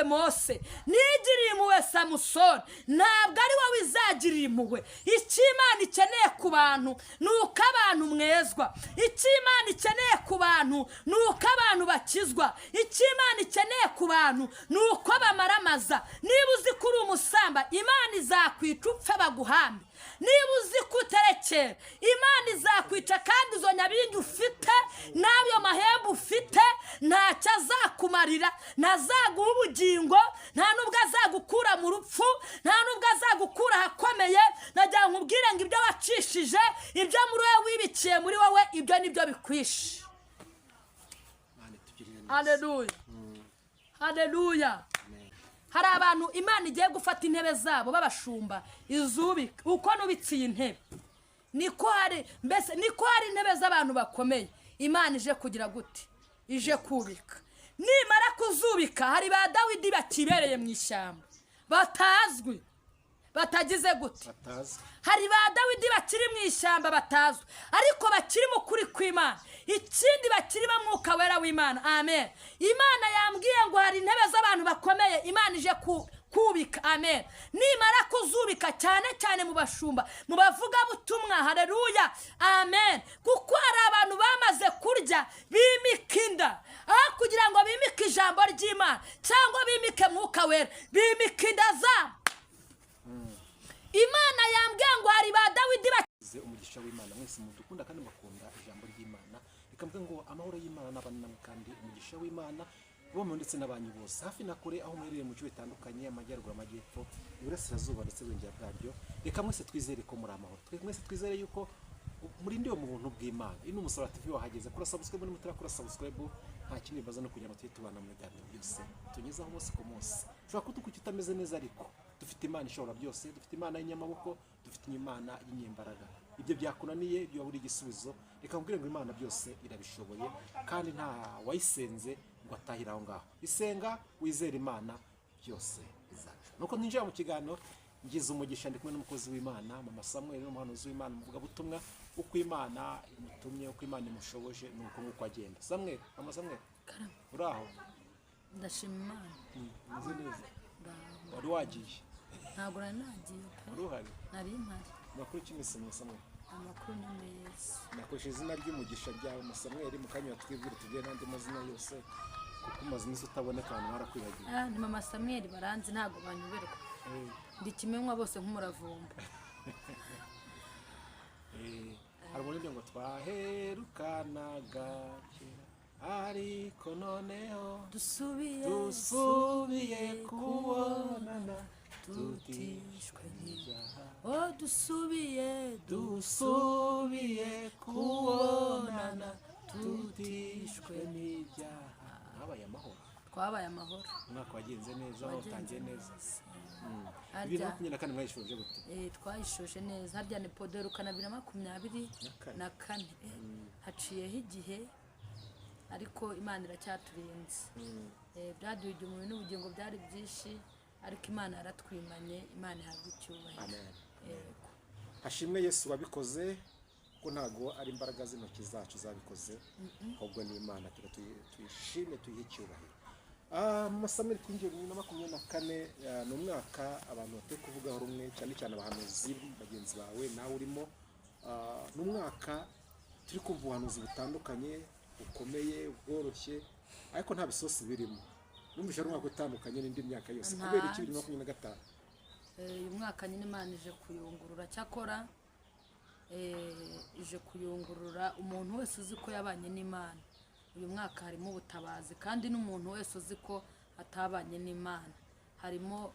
Mose, nigiriye impuhwe Samusoni, ntabwo ari wowe izagirira impuhwe. Icyo Imana ikeneye ku bantu ni uko abantu mwezwa. Icyo Imana ikeneye ku bantu ni uko abantu bakizwa. Icyo Imana ikeneye ku bantu ni uko bamaramaza. Niba uzi ko uri umusamba, Imana izakwica upfe baguhambe. Niba uzi ko uterekera, Imana izakwica, kandi izo nyabingi ufite n'ayo mahembe ufite ntacyo azakumarira. Ntazaguha ubugingo, nta nubwo azagukura mu rupfu, nta nubwo azagukura ahakomeye. Nagira ngo nkubwire ngo ibyo wacishije, ibyo muri wowe wibikiye muri wowe, ibyo nibyo bikwishe. Haleluya, haleluya. Hari abantu Imana igiye gufata intebe zabo babashumba izubika. Uko nubitsiye intebe niko hari intebe z'abantu bakomeye Imana ije kugira gute? Ije kubika. Nimara kuzubika, hari ba Dawidi bakibereye mu ishyamba batazwi, batagize gute? Hari ba Dawidi bakiri mu ishyamba batazwi, ariko bakiri mu kuri kw'Imana. Ikindi bakiri mu mwuka wera w'Imana. Amen. Imana yambwiye ngo hari intebe z'abantu bakomeye Imana ije kubika. Amen. Nimara kuzubika, cyane cyane mu bashumba, mu bavuga butumwa. Haleluya, amen. Kuko hari abantu bamaze kurya bimika inda, kugira ngo bimike ijambo ry'Imana cyangwa bimike mwuka wera, bimika inda zabo. Imana yambwiye ngo hari ba Dawidi bakize umugisha w'Imana. Mwese mudukunda kandi mukunda ijambo ry'Imana, ikambwe ngo amahoro y'Imana n'abana namwe, kandi umugisha w'Imana bomwe ndetse n'abanyu bose hafi na kure, aho muherereye mu bice bitandukanye, amajyaruguru, amajyepfo, iburasirazuba ndetse n'uburengera bwaryo. Reka mwese twizere ko muri amahoro, mwese twizere yuko muri ndiyo mu buntu bw'Imana. Ino Umusaraba TV wahageze, kora subscribe muri mutarakora subscribe, nta kindi bibaza no kugira ngo tubana mu biganiro byose tunyuzaho umunsi ku munsi. Ushobora kutukuki utameze neza, ariko dufite Imana ishobora byose, dufite Imana y'inyamaboko, dufite Imana y'inyembaraga. Ibyo byakunaniye, ibyo wabura igisubizo, reka nkubwire ngo Imana byose irabishoboye, kandi nta wayisenze ngo atahira aho ngaho. Isenga, wizere Imana, byose bizaca. Nuko ninjira mu kiganiro, ngize umugisha ndi kumwe n'umukozi w'Imana, Mama Samuel, n'umuhanuzi w'Imana, muvuga butumwa uko Imana imutumye, uko Imana imushoboje, nuko nguko agenda. Samuel, Mama Samuel, uraho? Ndashima Imana. Nzi neza. Wari wagiye? Ntabwo nagiye. Uruhari? Nari mpari. Makuru kimese Mama Samuel? Amakuru ni meza. Nakoresha izina ry'umugisha ryawe Mama Samuel, mu kanya twibwire tugiye n'andi mazina yose, kuko umaze iminsi utaboneka, abantu barakwibagiwe. Ni Mama Samuel baranzi, ntabwo banyuberwa. Ndi kimenywa bose nk'umuravumba. Hari ubundi ngo twaherukanaga kera, ariko noneho dusubiye kubonana, tutishwe n'ibyaha. Dusubiye kubonana, tutishwe n'ibyaha. Habaye amahoro. Twabaye amahoro. Umwaka wagenze neza, watangiye neza. 2024 mwayishoje gute? Twayishoje neza. Harya ni poderukana 2024. Haciyeho igihe, ariko Imana iracyaturinze. Byaduhije mu bintu ubugingo byari byinshi, ariko Imana yaratwimanye. Imana ihabwa icyubahiro. Amen. Hashimwe Yesu wabikoze, ko ntago ari imbaraga z'intoki zacu zabikoze, ahubwo ni Imana. Tuyishime, tuyihe icyubahiro. Mama Samuel, 2024 ni umwaka abantu batari kuvugaho rumwe, cyane cyane abahanuzi bagenzi bawe nawe urimo. Ni umwaka turi kumva ubuhanuzi butandukanye, bukomeye, bworoshye, ariko nta bisosi birimo. Numvise ari umwaka utandukanye n'indi myaka yose. Kubera 2025 uyu mwaka nyine Imana ije kuyungurura. Cyakora ije kuyungurura umuntu wese uzi ko yabanye n'Imana. Uyu mwaka harimo ubutabazi, kandi n'umuntu wese uzi ko atabanye n'Imana harimo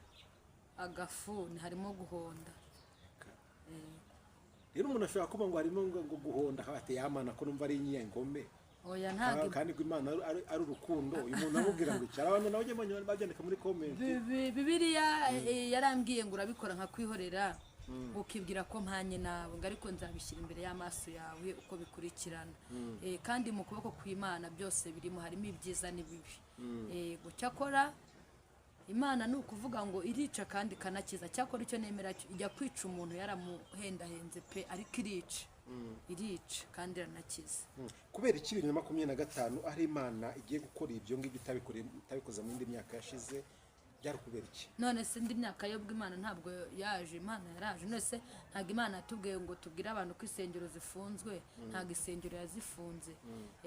agafuni, harimo guhonda. Rero umuntu ashobora kuba ngo harimo ngo guhonda, hate yamana ko numva ari inyengome. Oya, ntabwo. Kandi ko Imana ari urukundo. Uyu muntu amubwira ngo cyara abantu nawe babyandika muri comment. Bibiliya yarambwiye ngo urabikora nka kwihorera, ukibwira ko mpanye nawe, ngo ariko nzabishyira imbere y'amaso yawe uko bikurikirana. Kandi mu kuboko kw'Imana byose birimo, harimo ibyiza n'ibibi. Cyakora Imana ni ukuvuga ngo irica kandi ikanakiza. Cyakora icyo nemera ijya kwica umuntu yaramuhendahenze pe, ariko irica kandi iranakiza. Kubera 2025 ari Imana igiye gukora ibyo ngibyo itabikoze mu indi myaka yashize, byari kubera iki? none se indi myaka yobwa imana ntabwo yaje, imana yaraje. none se ntabwo imana yatubwiye ngo tubwire abantu ko insengero zifunzwe, ntabwo insengero yazifunze.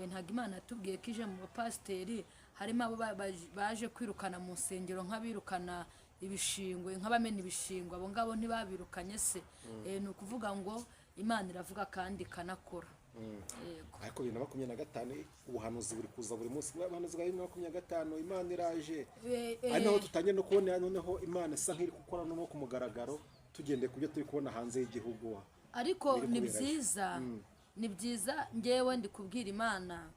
Ntabwo imana yatubwiye ko ije mu bapasiteri harimo abo baje kwirukana mu nsengero nk'abirukana ibishingwe, nk'abamena ibishingwe, abo ngabo ntibabirukanye se. ni ukuvuga ngo imana iravuga kandi ikanakora. ariko 2025 ubuhanuzi buri kuza buri munsi, ubuhanuzi bwa 2025 imana iraje. ari naho tutangiye no kubona noneho imana isa nk'iri gukora no ku mugaragaro, tugendeye ku byo turi kubona hanze y'igihugu. ariko ni byiza, ni byiza. ngewe ndi kubwira imana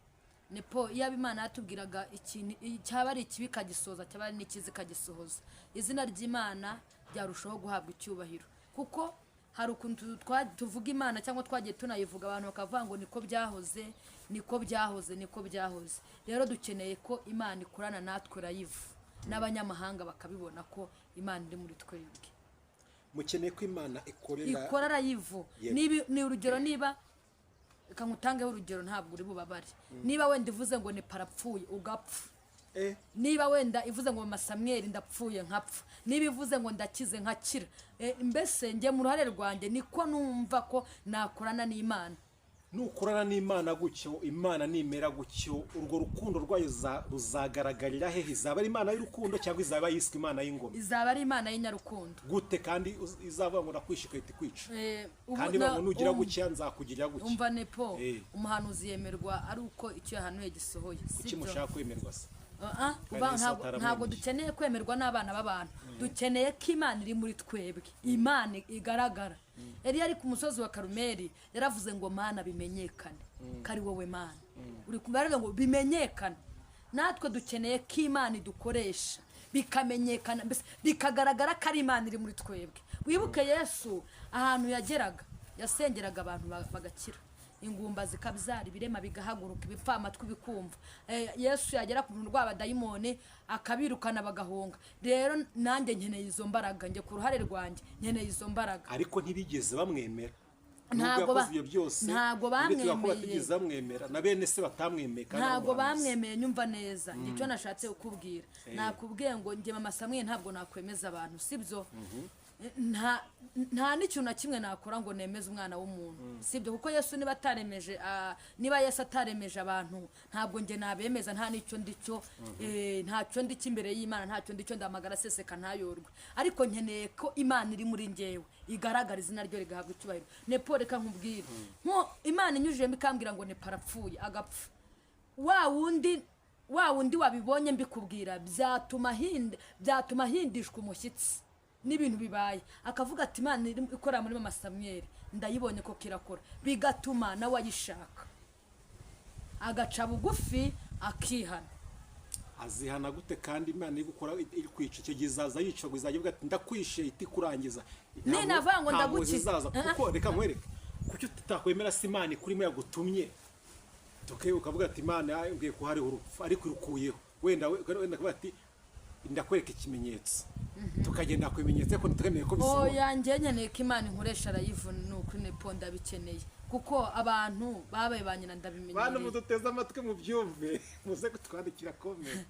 nepo, iyo imana yatubwiraga ikintu cyaba ari ikibi kagisoza, cyaba ari n'ikizi kagisohoza, izina ry'imana ryarushaho guhabwa icyubahiro. kuko hari ukuntu tuvuga imana cyangwa twagiye tunayivuga abantu bakavuga ngo niko byahoze, niko byahoze, niko byahoze. rero dukeneye ko imana ikorana natwe rayivu, n'abanyamahanga bakabibona ko imana iri muri twebwe. mukeneye ko imana ikora rayivu. ni urugero, niba reka ngutangeho urugero, ntabwo uri bubabare. niba wenda ivuze ngo ni parapfuye ugapfa, niba wenda ivuze ngo mama Samweli ndapfuye nkapfa, niba ivuze ngo ndakize nkakira, mbese njye mu ruhare rwanjye niko numva ko nakorana n'imana. nukorana n'imana gutyo, imana nimera gutyo, urwo rukundo rwayo ruzagaragarira hehe? izaba ari imana y'urukundo cyangwa izaba yiswe imana y'ingoma? izaba ari imana y'inyarukundo. gute kandi izavuga ngo nakwishika itikwica? kandi bamwe nugira gutya nzakugirira gutya. umva nepo, umuhanuzi yemerwa ari uko icyo yahanuye gisohoye. kuki mushaka kwemerwa se? ntabwo dukeneye kwemerwa n'abana b'abantu, dukeneye ko imana iri muri twebwe, imana igaragara. Eliya ari ku musozi wa Karumeli yaravuze ngo mana bimenyekane ko ari wowe mana. uri kubarega ngo bimenyekane. natwe dukeneye ko imana idukoresha bikamenyekana, mbese bikagaragara ko ari imana iri muri twebwe. wibuke Yesu ahantu yageraga, yasengeraga abantu bagakira, ingumba zikabyara, ibirema bigahaguruka, ibipfamatwi bikumva. Yesu yagera ku muntu rw'abadayimoni akabirukana bagahunga. rero nanjye nkeneye izo mbaraga, njye ku ruhare rwanjye nkeneye izo mbaraga. ariko ntibigeze bamwemera. ntabwo bamwemera na bene se batamwemeye. ntabwo bamwemeye. nyumva neza nicyo nashatse kukubwira. nakubwiye ngo njye mama Samweli ntabwo nakwemeza abantu, sibyo? nta n'ikintu na kimwe nakora ngo nemeze umwana w'umuntu, sibyo? kuko Yesu niba Yesu ataremeje abantu, ntabwo njye nabemeza. nta n'icyo ndicyo, ntacyo ndicyo imbere y'Imana, ntacyo ndicyo ndamagara aseseka ntayorwe. ariko nkeneye ko imana iri muri njyewe igaragara, izina ryo rigahabwa icyubahiro. nepo reka nkubwire, imana inyujijemo ikambwira ngo ne parapfuye agapfa, wa wundi wabibonye mbikubwira byatuma hindishwa umushyitsi n'ibintu bibaye, akavuga ati imana ikora muri mama Samweli ndayibonye ko kirakora, bigatuma nawe ayishaka, agaca bugufi akihana. azihana gute kandi imana iri gukora iri kwica? icyo gihe izaza yica ngo izajya ivuga ati ndakwishe iti kurangiza. ninavuga ngo ndagukiza, kuko reka nkwereke kuki tutakwemera se imana ikurimo yagutumye, ukavuga ati imana yambwiye ko hari urupfu ariko irukuyeho, wenda kuvuga ati ndakwereka ikimenyetso, tukagenda ku bimenyetso ariko ntitwemeye ko bisohoye. yanjye nkeneye ko imana inkoresha rayivu, nuko nepo ndabikeneye, kuko abantu babaye ba nyina ndabimenyereye. bantu muduteze amatwi mu byumve, muze kutwandikira comment.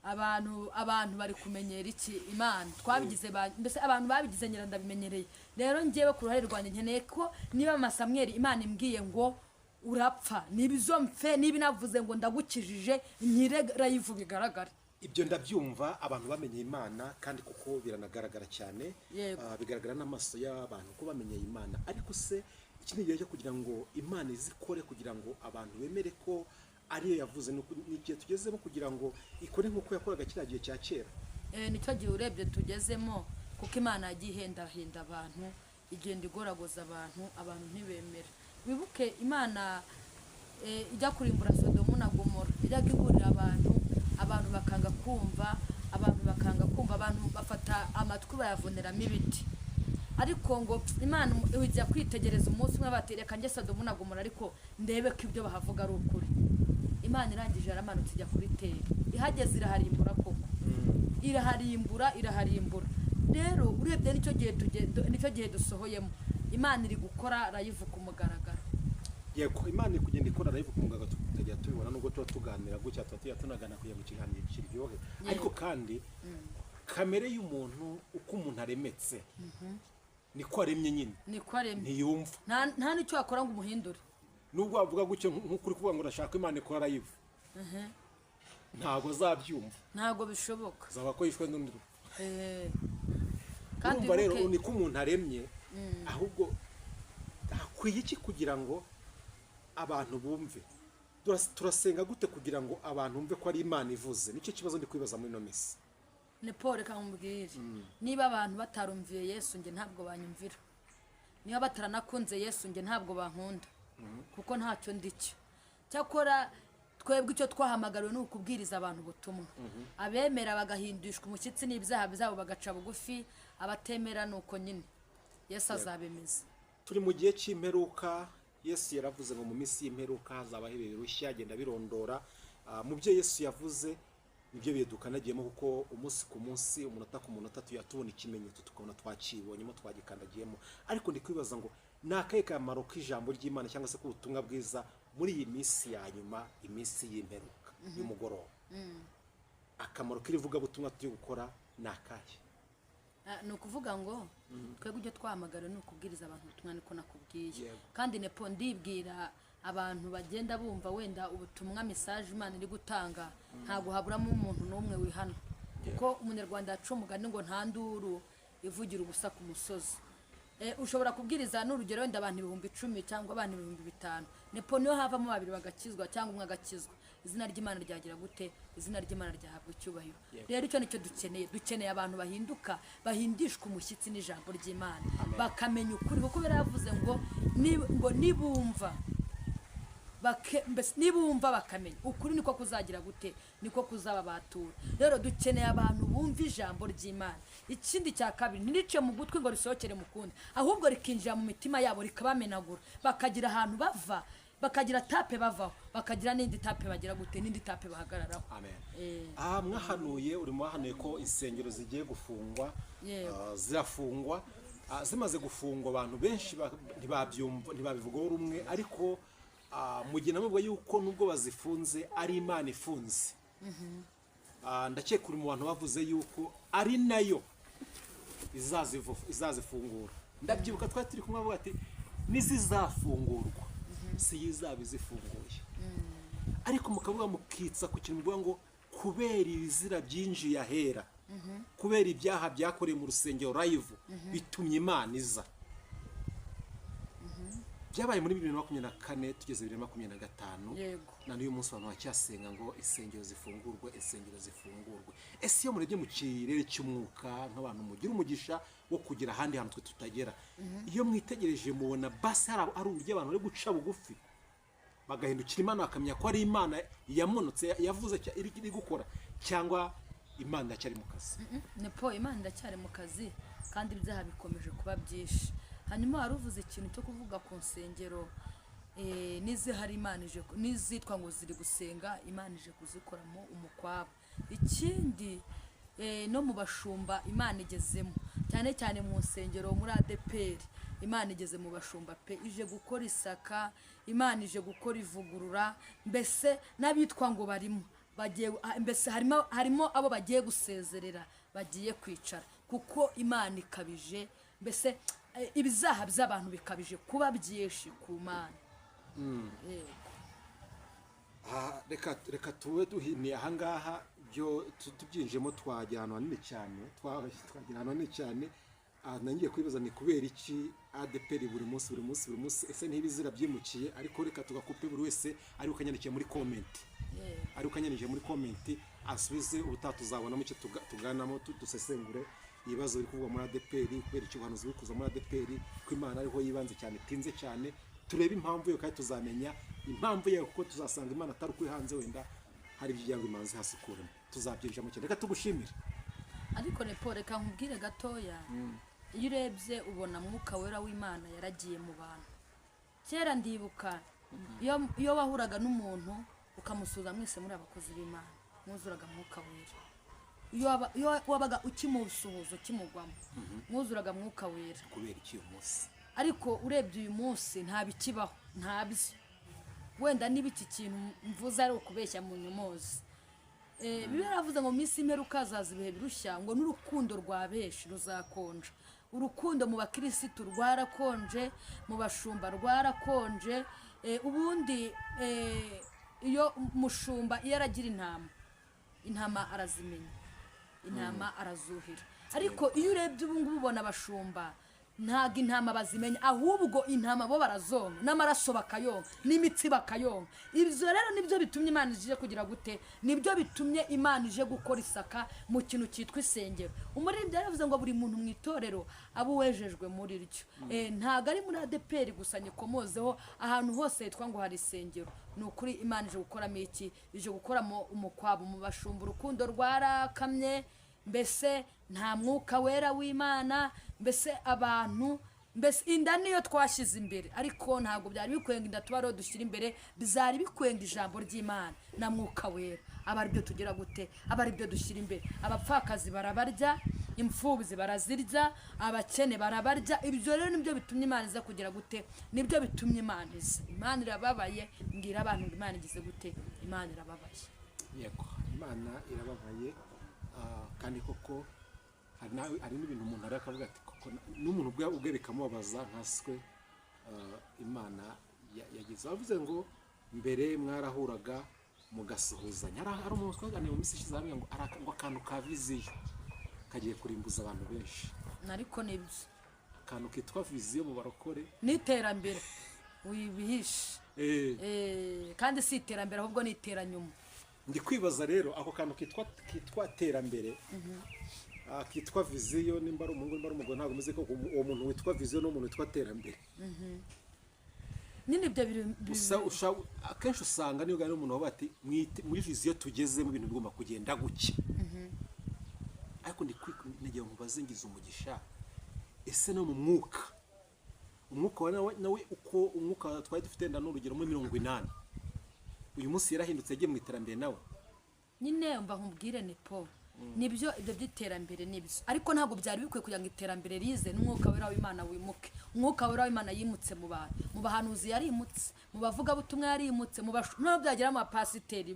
abantu bari kumenyera iki imana, twabigize mbese abantu babigize nyina ndabimenyereye. rero njyewe ku ruhare rwanjye nkeneye ko niba mama Samweli imana imbwiye ngo urapfa, nibizo mfe, niba navuze ngo ndagukijije, nyire rayivu bigaragara. ibyo ndabyumva, abantu bamenye imana kandi kuko biranagaragara cyane, bigaragara n'amaso y'abantu ko bamenye imana. ariko se iki ni igihe cyo kugira ngo imana izikore, kugira ngo abantu bemere ko ariyo yavuze. ni igihe tugezemo kugira ngo ikore nk'uko yakoraga kiriya gihe cya kera. nicyo gihe urebye tugezemo, kuko imana yagiye ihendahenda abantu, igenda igoragoza abantu ntibemere. wibuke imana ijya kurimbura Sodomu na Gomora, ijyaga iburira abantu bakanga kumva, abantu bafata amatwi bayavuneramo ibiti. ariko ngo imana ijya kwitegereza umunsi umwe bati reka njye Sodomu na Gomora ariko ndebe ko ibyo bahavuga ari ukuri. imana irangije aramanutse ijya kuri teri, ihageze iraharimbura koko, iraharimbura. rero urebye nicyo gihe dusohoyemo, imana iri gukora rayivu ku mugaragaro. yego, imana iri kugenda ikora rayivu ku mugaragaro, tutajya tubibona nubwo tuba tuganira gutya, tuba tunagana kugira ngo ikiganiro kiryohe. ariko kandi kamere y'umuntu uko umuntu aremetse niko aremye nyine niko aremye ntiyumva nta n'icyo wakora ngo umuhindure nubwo wavuga gutyo nk'ukuri kuvuga ngo urashaka Imana ikora live ntabwo azabyumva ntabwo bishoboka zaba ko yishwe n'undi kandi urumva rero niko umuntu aremye ahubwo hakwiye iki kugira ngo abantu bumve turasenga gute kugira ngo abantu bumve ko ari Imana ivuze nicyo kibazo ndi kwibaza muri ino minsi ni Paul reka nkubwire niba abantu batarumviye Yesu nge ntabwo banyumvira niba bataranakunze Yesu nge ntabwo bankunda kuko ntacyo ndicyo cyakora twebwe icyo twahamagariwe ni ukubwiriza abantu ubutumwa abemera bagahindishwa umushyitsi n'ibyaha byabo bagaca bugufi abatemera nuko nyine Yesu azabemeza turi mu gihe cy'imperuka Yesu yaravuze ngo mu minsi y'imperuka hazabaho ibihe birushya agenda birondora mu byo Yesu yavuze nibyo bihe dukanagiyemo kuko umunsi ku munsi umunota ku munota tuyatubona ikimenyetso tukabona twakibonyemo twagikandagiyemo ariko ndi kwibaza ngo ni akahe kamaro k'ijambo ry'Imana cyangwa se k'ubutumwa bwiza muri iyi minsi ya nyuma iminsi y'imperuka y'umugoroba akamaro k'irivugabutumwa turi gukora ni akahe ni ukuvuga ngo twebwe ibyo twahamagara ni ukubwiriza abantu ubutumwa niko nakubwiye kandi nepo ndibwira abantu bagenda bumva wenda ubutumwa message Imana iri gutanga ntago haburamo umuntu n'umwe wihana kuko umunyarwanda yacu umugani ngo nta nduru ivugira ubusa ku musozi ushobora kubwiriza n'urugero wenda abantu 10,000 cyangwa abantu 5,000 nepo niyo havamo babiri bagakizwa cyangwa umwe agakizwa izina ry'Imana ryagira gute izina ry'Imana ryahabwa icyubahiro rero icyo nicyo dukeneye abantu bahinduka bahindishwa umushyitsi n'ijambo ry'Imana bakamenya ukuri kuko biravuze ngo nibumva nibumva bakamenya ukuri niko kuzagira gute niko kuzababatura rero dukeneye abantu bumva ijambo ry'Imana ikindi cya kabiri ntirice mu gutwi ngo risohokere mu kundi ahubwo rikinjira mu mitima yabo rikabamenagura bakagira ahantu bava bakagira tape bavaho bakagira n'indi tape bagira gute n'indi tape bahagararaho amen mwahanuye urimo wahanuye ko insengero zigiye gufungwa zirafungwa zimaze gufungwa abantu benshi ntibabyumva ntibabivugaho rumwe ariko mugiye namubwo yuko nubwo bazifunze ari Imana ifunze ndakeka uri mu bantu bavuze yuko ari nayo izazifungura ndabyibuka twari turi kumwe bavuga ati nizizafungurwa si yizaba izifunguye ariko mukavuga mukitsa ku kintu mvuga ngo kubera ibizira byinjiye ahera kubera ibyaha byakorewe mu rusengero live bitumye Imana iza byabaye muri 2024 tugeze 2025 yego na n'uyu munsi abantu bacyasenga ngo insengero zifungurwe ese iyo murebye mu kirere cy'umwuka nk'abantu mugira umugisha wo kugira ahandi hantu twe tutagera iyo mwitegereje mubona basi ari uburyo abantu bari guca bugufi bagahindukira Imana bakamenya ko ari Imana yamonotse yavuze iri gukora cyangwa Imana ndacyari mu kazi nepo Imana ndacyari mu kazi kandi ibyaha bikomeje kuba byinshi hanyuma waruvuze ikintu cyo kuvuga ku nsengero hari Imana ije nizitwa ngo ziri gusenga Imana ije kuzikoramo umukwabo ikindi no mu bashumba Imana igezemo cyane cyane mu nsengero muri ADPR Imana igeze mu bashumba pe ije gukora isaka Imana ije gukora ivugurura mbese n'abitwa ngo barimo bagiye mbese harimo abo bagiye gusezerera bagiye kwicara kuko Imana ikabije mbese ibizaha by'abantu bikabije kuba byinshi ku Mana reka tuwe duhiniye ahangaha byo tubyinjemo twajya ahantu hanini cyane nangiye kwibaza ni kubera iki ADPR buri munsi ese ntibizira byimukiye ariko reka tugakupe buri wese ari ukanyandikiye muri comment asubize utatuzabona mucyo tuganamo dusesengure ibibazo biri kuvugwa muri ADPR kubera icyo abantu zibikuza muri ADPR ko Imana ariho yibanze cyane tinze cyane turebe impamvu yo kandi tuzamenya impamvu yayo kuko tuzasanga Imana atari kuri hanze wenda hari ibyango imanzi hasikuremo tuzabyinjira mu cyane reka tugushimire ariko nepo reka nkubwire gatoya iyo urebye ubona mwuka wera w'Imana yaragiye mu bantu kera ndibuka iyo wahuraga n'umuntu ukamusuza mwese muri abakozi b'Imana mwuzuraga mwuka wera iyo wabaga ukimusuhuza ukimugwamo mwuzuraga mwuka wera kubera iki uyu munsi ariko urebye uyu munsi nta bikibaho ntabyo wenda niba iki kintu mvuze ari ukubeshya mu nyumozi biba yaravuze ngo mu minsi y'imperuka hazaza ibihe birushya ngo n'urukundo rwa benshi ruzakonja. Urukundo mu bakirisitu rwarakonje, mu bashumba rwarakonje. Ubundi iyo umushumba iyo aragira intama arazimenya, intama arazuhira. Ariko iyo urebye ubu ngubu ubona abashumba ntabwo intama bazimenya, ahubwo intama bo barazonka, n'amaraso bakayonka, n'imitsi bakayonka. Ibyo rero nibyo bitumye Imana ije kugira gute, nibyo bitumye Imana ije gukora isaka mu kintu cyitwa isengero. Umuririmbyi yaravuze ngo buri muntu mu itorero aba uwejejwe muri ryo. Ntabwo ari muri ADPR gusa nyikomozeho, ahantu hose hitwa ngo hari isengero. Ni ukuri Imana ije gukoramo iki, ije gukoramo umukwabo mu bashumba. Urukundo rwarakamye, mbese nta mwuka wera w'Imana, mbese abantu, mbese inda niyo twashyize imbere, ariko ntabwo byari bikwenga inda tuba ariho dushyira imbere, bizari bikwenga ijambo ry'Imana na mwuka wera. Aba ari byo tugira gute, aba ari byo dushyira imbere. Abapfakazi barabarya, imfubyi barazirya, abakene barabarya. Ibyo rero nibyo bitumye Imana iza kugira gute, nibyo bitumye Imana iza. Imana irababaye, mbwira abantu ngo Imana igize gute, Imana irababaye. Yego, Imana irababaye. Kandi koko hari n'ibintu umuntu ariko avuga ati koko n'umuntu ubwe bikamubabaza nkaswe. Imana yagize, bavuze ngo mbere mwarahuraga mugasuhuzanya. Hari umuntu twaganiriye mu minsi ishize hamwe ngo akantu ka viziyo kagiye kurimbuza abantu benshi. Ariko nibyo akantu kitwa viziyo mu barokore n'iterambere wibihishe, kandi si iterambere ahubwo ni iteranyuma. Ndi kwibaza rero ako kantu kitwa terambere, kitwa viziyo, nimba ari umuhungu nimba ari umugore, ntabwo umeze ko uwo muntu witwa viziyo n'umuntu witwa terambere. Nyine ibyo akenshi usanga niyo gani umuntu wavuga ati muri viziyo tugeze mu bintu bigomba kugenda guke. Ariko ngiye nkubaze ngize umugisha, ese no mu mwuka nawe uko umwuka twari dufite nda n'urugero muri 80 uyu munsi yarahindutse yagiye mu iterambere nawe. Nyine mba nkubwire Nepo, nibyo ibyo by'iterambere nibyo, ariko ntabwo byari bikwiye kugira ngo iterambere rize n'umwuka wera w'Imana wimuke. Umwuka wera w'Imana yimutse mu bantu, mu bahanuzi yarimutse, mu bavuga butumwa yarimutse, no byagira mu bapasiteri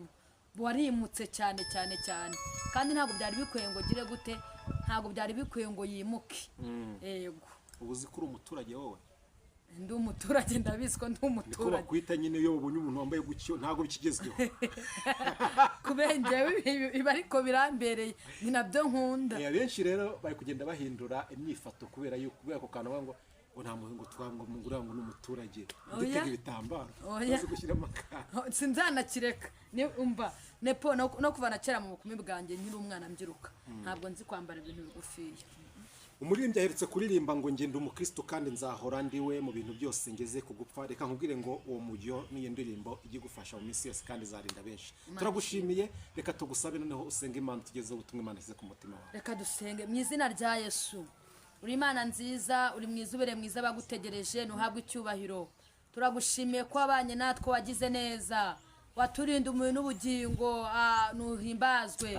warimutse cyane cyane cyane. Kandi ntabwo byari bikwiye ngo gire gute, ntabwo byari bikwiye ngo yimuke. Yego, ubuzi kuri umuturage wowe. Ndi umuturage, ndabizi ko ndi umuturage. Niko bakwita nyine iyo ubonye umuntu wambaye gutyo ntabwo bikigezweho. Kubenje iba ariko birambereye, ni nabyo nkunda. Benshi rero bari kugenda bahindura imyifato kubera ko kantu ngo nta muhingo twango mungura ngo n'umuturage dutega ibitambaro bazi gushyira amakara. Sinzanakireka ni umva Nepo no kuvana kera mu bukumi bwanjye nkiri umwana mbyiruka, ntabwo nzi kwambara ibintu bigufiya. Umuririmbyi aherutse kuririmba ngo ngende umukristo kandi nzahora ndiwe mu bintu byose ngeze kugupfa. Reka nkubwire ngo uwo mujyo n'iyo ndirimbo ijye gufasha mu minsi yose kandi zarinda benshi. Turagushimiye, reka tugusabe noneho usenge Imana tugeze ubutumwa Imana ize ku mutima wawe. Reka dusenge. Mu izina rya Yesu, uri Imana nziza, uri mwiza, ubere mwiza, bagutegereje ntuhabwe icyubahiro. Turagushimiye ko wabanye natwe, wagize neza, waturinda umubiri n'ubugingo, nuhimbazwe.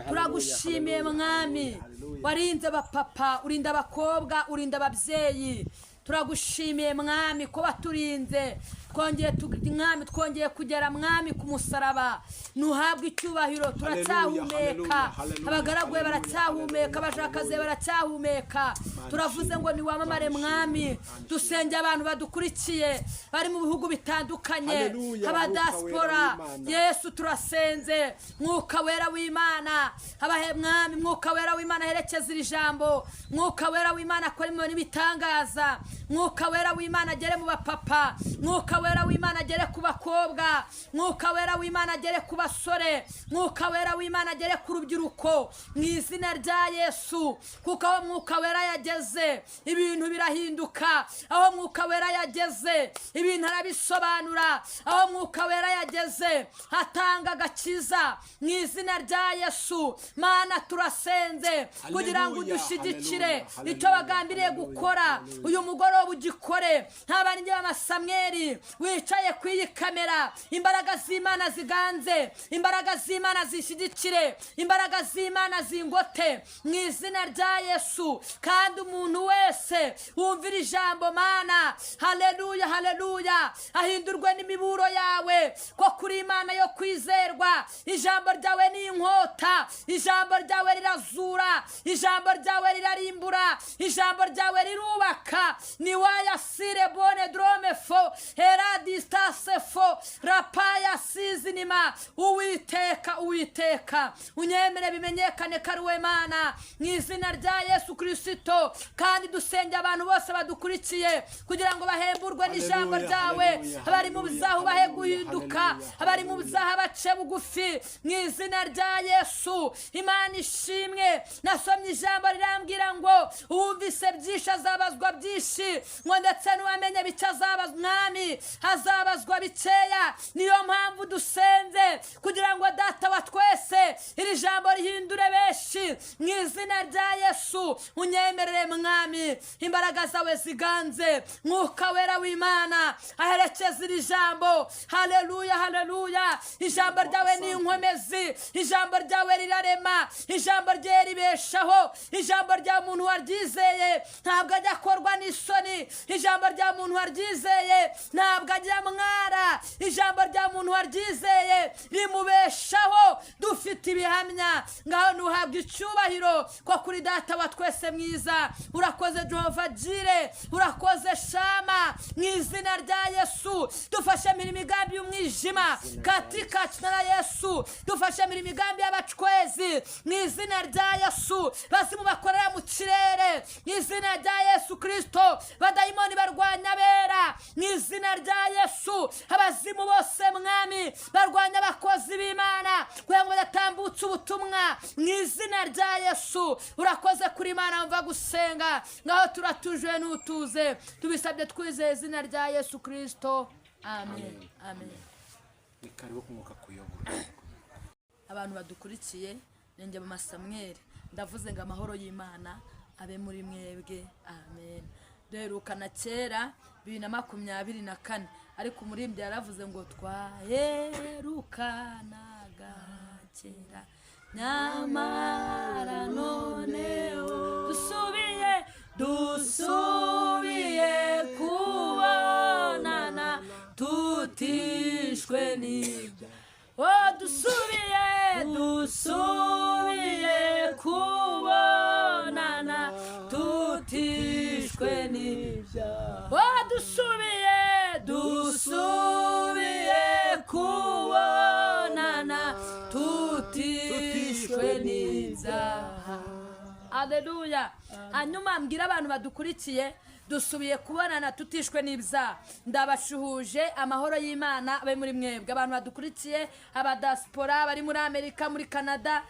Turagushimiye Mwami, warinze abapapa, urinda abakobwa, urinda ababyeyi. Turagushimiye Mwami ko baturinze, twongeye kugera Mwami ku musaraba. Nuhabwe icyubahiro. Turacyahumeka, abagaragu be baracyahumeka, abashakaze baracyahumeka. Turavuze ngo ni wamamare Mwami. Dusenge abantu badukurikiye bari mu bihugu bitandukanye, abadiaspora. Yesu turasenze, mwuka wera w'Imana abahe Mwami, mwuka wera w'Imana herekeza iri jambo, mwuka wera w'Imana akora imirimo n'ibitangaza, mwuka wera w'Imana agere mu bapapa, mwuka wera w'Imana agere ku bakobwa, mwuka wera w'Imana agere ku basore, mwuka wera w'Imana agere ku rubyiruko mu izina rya Yesu. Kuko aho mwuka wera yageze ibintu birahinduka, aho mwuka wera yageze ibintu arabisobanura, aho mwuka wera yageze hatanga agakiza mu izina rya Yesu. Mana turasenze kugira ngo udushyigikire icyo wagambiriye gukora uyu mugoroba ugikore. Ntabari njye b'amasamweri wicaye ku iyi kamera, imbaraga z'Imana ziganze, imbaraga z'Imana zishyigikire, imbaraga z'Imana zingote mu izina rya Yesu. Kandi umuntu wese wumvira ijambo Mana, haleluya haleluya, ahindurwe n'imiburo yawe ko kuri Imana yo kwizerwa. Ijambo ryawe ni inkota, ijambo ryawe rirazura, ijambo ryawe rirarimbura, ijambo ryawe rirubaka. Ni waya sire bone drome fo heradistase fo rapaya sizinima. Uwiteka unyemere bimenyekane ko ari we Mana mu izina rya Yesu Kristo. Kandi dusenge abantu bose badukurikiye kugira ngo bahemburwe n'ijambo ryawe, abari mu bizaha bahe guhinduka, abari mu bizaha bace bugufi mu izina rya Yesu. Imana ishimwe. Nasomye ijambo rirambwira ngo uwumvise byinshi azabazwa byinshi, ngo ndetse n'uwamenye bike azabazwa, mwami hazabazwa bikeya. Niyo mpamvu dusenze kugira ngo Data wa twese iri jambo rihindure benshi mu izina rya Yesu. Unyemerere mwami, imbaraga zawe ziganze, Mwuka wera w'Imana aherekeza iri jambo. Haleluya haleluya. Ijambo ryawe ni inkomezi, ijambo ryawe rirarema, ijambo rye ribeshaho. Ijambo rya muntu waryizeye ntabwo ajya akorwa n'isoni, ijambo rya muntu waryizeye ntabwo ajya mwara, ijambo rya muntu waryizeye rimubeshaho. Dufite ibihamya, ngaho nuhabwa icyubahiro ko kuri Data wa twese mwiza. Urakoze Jehova Jire, urakoze Shama mu izina rya Yesu. Dufashe imigambi y'umwijima katika jina la Yesu. Dufashe imigambi y'abacwezi mu izina rya Yesu. Basimu bakorera mu kirere mu izina rya Yesu Kristo. Badayimoni barwanya bera mu izina rya Yesu. Abazimu bose mwami barwanya abakozi b'Imana kugira ngo batambutse ubutumwa mu izina rya Yesu. Urakoze kuri Imana mva gusenga, ngaho turatuje n'utuze tubisabye twizeye izina rya Yesu Kristo. Amen amen. Nikaribu kumwuka kuyobora abantu badukurikiye. Nenge Mama Samuel ndavuze ngo amahoro y'Imana abe muri mwebwe. Amen. Duherukana kera 2024, ariko umurimbyi yaravuze ngo twaherukanaga kera nyamara noneho dusubiye kubonana tutishwe n'ibya. Dusubiye kubonana tutishwe n'ibyaha. Dusubiye kubonana tutishwe n'ibyaha. Haleluya. Hanyuma mbwira abantu badukurikiye, dusubiye kubonana tutishwe n'ibyaha. Ndabashuhuje amahoro y'Imana abe muri mwebwe. Abantu badukurikiye, abadiaspora bari muri Amerika, muri Canada,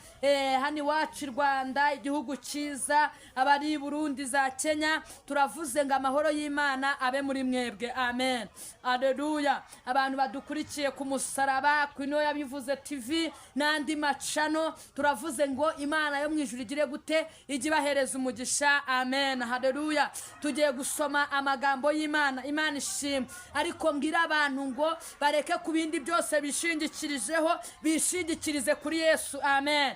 hano iwacu Rwanda, igihugu cyiza, abari Burundi, za Kenya, turavuze ngo amahoro y'Imana abe muri mwebwe. Amen. Haleluya. Abantu badukurikiye ku musaraba, ku ino yabivuze TV n'andi macano, turavuze ngo Imana yo mu ijuru igire gute, ijye bahereza umugisha. Amen. Haleluya. Tugiye gusoma amagambo y'Imana. Imana ishimwe. Ariko mbwira abantu ngo bareke ku bindi byose bishingikirijeho, bishingikirize kuri Yesu. Amen.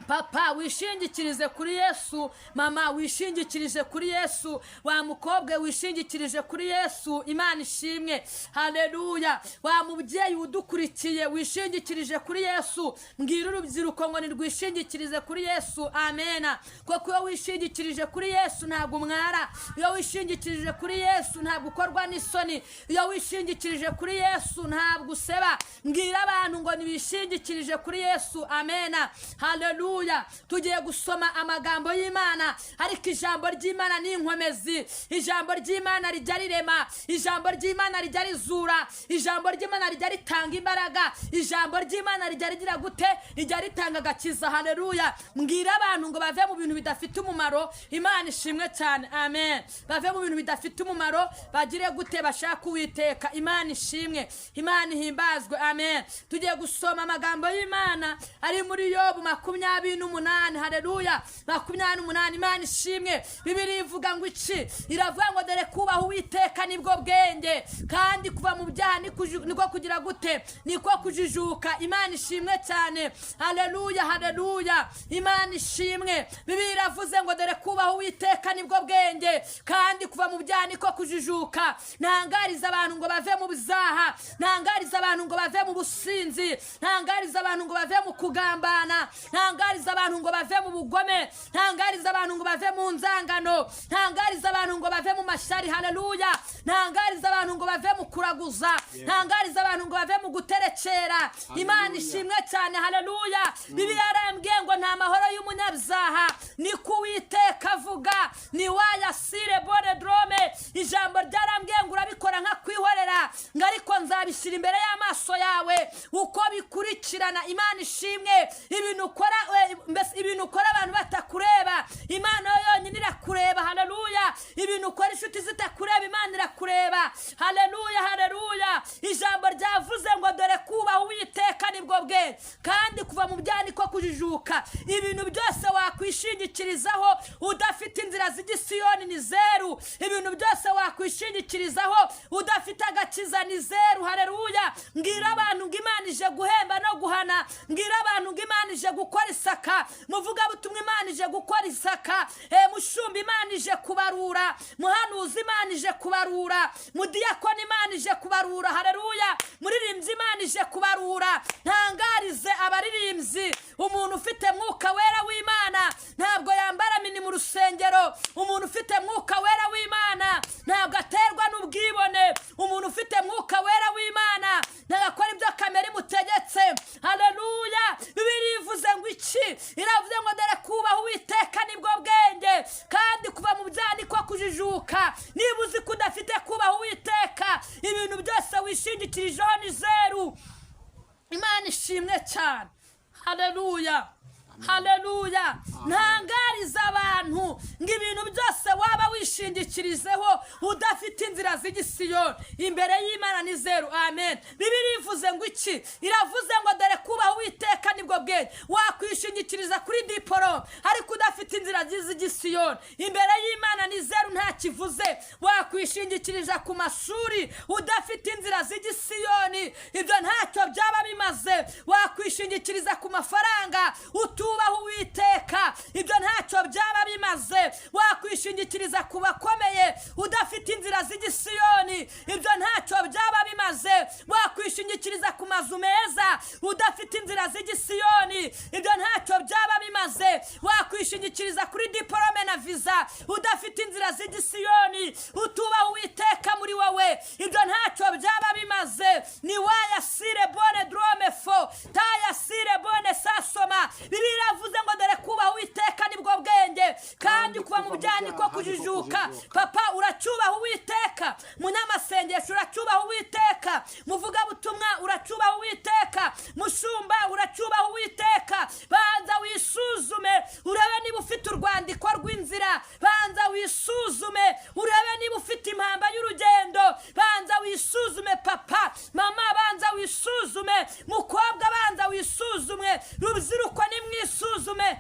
Papa wishingikirize kuri Yesu, mama wishingikirije kuri Yesu, wa mukobwa wishingikirije kuri Yesu. Imana ishimwe. Haleluya. Wa mubyeyi udukurikiye wishingikirije kuri Yesu. Mbwira urubyiruko ngo nirwishingikirize kuri Yesu. Amen. Kuko iyo wishingikirije kuri Yesu ntabwo umwara, iyo wishingikirije kuri Yesu ntabwo ukorwa n'isoni, iyo wishingikirije kuri Yesu ntabwo useba. Mbwira abantu ngo nibishingikirije kuri Yesu. Amen. Haleluya. Tugiye gusoma amagambo y'Imana, ariko ijambo ry'Imana ni inkomezi. Ijambo ry'Imana rijya rirema, ijambo ry'Imana rijya rizura, ijambo ry'Imana rijya ritanga imbaraga, ijambo ry'Imana rijya rigira gute, rijya ritanga agakiza. Haleluya. Mbwira abantu ngo bave mu bintu bidafite umumaro. Imana ishimwe cyane. Amen. Bave mu bintu bidafite umumaro, bagire gute, bashaka Uwiteka. Imana ishimwe, Imana ihimbazwe. Amen. Tugiye gusoma amagambo y'Imana ari muri Yobu Yobu 28, haleluya, 28. Imana ishimwe. Bibiliya ivuga ngo iki? Iravuga ngo dore kubaha Uwiteka nibwo bwenge, kandi kuva mu byaha niko kugira gute? Niko kujijuka. Imana ishimwe cyane, haleluya, haleluya, Imana ishimwe. Bibiliya iravuze ngo dore kubaha Uwiteka nibwo bwenge, kandi kuva mu byaha niko kujijuka. Ntangariza abantu ngo bave mu bizaha, ntangariza abantu ngo bave mu businzi, ntangariza abantu ngo bave mu kugambana, ntangariza abantu ngo bave mu bugome, ntangariza abantu ngo bave mu nzangano, ntangariza abantu ngo bave mu mashyari, haleluya, ntangariza abantu ngo bave mu kuraguza, ntangariza abantu ngo bave mu guterekera. Imana ishimwe cyane, haleluya. Bibiliya yarambwiye ngo nta mahoro y'umunyabyaha, ni ku Uwiteka avuga, ni wayasire bone drome. Ijambo ryarambwiye ngo urabikora nka kwihorera, ngo ariko nzabishyira imbere y'amaso yawe uko bikurikirana. Imana ishimwe. Ibintu ukora abantu batakureba, Imana yo yonyine irakureba, haleluya. Ibintu ukora inshuti zitakureba, Imana irakureba, haleluya, haleluya. Ijambo ryavuze ngo dore kubaha Uwiteka nibwo bwe, kandi kuva mu byaha niko kujijuka. Ibintu byose wakwishingikirizaho udafite inzira z'igisiyoni ni zeru. Ibintu byose wakwishingikirizaho udafite agakiza ni zeru, haleluya. Mbwira abantu ngo Imana ije guhemba no guhana, mbwira abantu ngo Imana ije gukora isaka, muvuga butumwa Imana ije gukora isaka, mushumba Imana ije kubarura, muhanuzi Imana ije kubarura, mudiyakoni Imana ije kubarura, haleluya, muririmbyi Imana ije kubarura. Ntangarize abaririmbyi, umuntu ufite mwuka wera w'Imana ntabwo yambara mini mu rusengero. Umuntu ufite mwuka wera w'Imana ntabwo aterwa n'ubwibone. Umuntu ufite mwuka wera w'Imana ntagakora ibyo kamere imutegetse, haleluya. Bibiliya ivuze ngo iki? Iravuze ngo dore kubaha Uwiteka nibwo bwenge, kandi kuva mu byaha niko kujijuka. Niba uzi ko udafite kubaha Uwiteka, ibintu byose wishingikirijeho ni zeru. Imana ishimwe cyane, haleluya, haleluya. Ntangariza abantu ngo ibintu byose waba wishingikirizeho udafite inzira z'igisiyoni, imbere y'Imana ni zeru, amen. Bibiliya ivuze ngo iki? Iravuze ngo dore kubaha Uwiteka nibwo bwenge. Wakwishingikiriza kuri diporome ariko udafite inzira z'igisiyoni, imbere y'Imana ni zeru, nta kivuze. Wakwishingikiriza ku mashuri udafite inzira z'igisiyoni, ibyo ntacyo byaba bimaze. Wakwishingikiriza ku mafaranga utubaha Uwiteka, ibyo ntacyo byaba bimaze. Wakwishingikiriza ku bakomeye udafite inzira z'igisiyoni, ibyo ntacyo byaba bimaze. Wakwishingikiriza ku mazu meza udafite inzira z'igisiyoni, ibyo ntacyo byaba bimaze. Wakwishingikiriza kuri diporome na visa udafite inzira z'igisiyoni, utubaha Uwiteka muri wowe, ibyo ntacyo byaba bimaze. Ni wayasire bone drome fo tayasire bone sasoma. Bibiliya iravuze ngo dore kubaha Uwiteka nibwo bwenge, kandi kuva mu byaha niko kujijuka. Papa, uracyubaha Uwiteka? Munyamasengesho, uracyubaha Uwiteka? Muvuga butumwa, uracyubaha Uwiteka? Mushumba, uracyubaha Uwiteka? Banza wisuzume urebe niba ufite urwandiko rw'inzira. Banza wisuzume urebe niba ufite impamba y'urugendo. Banza wisuzume papa, mama, banza wisuzume mukobwa, banza wisuzume rubyiruko, nimwisuzume.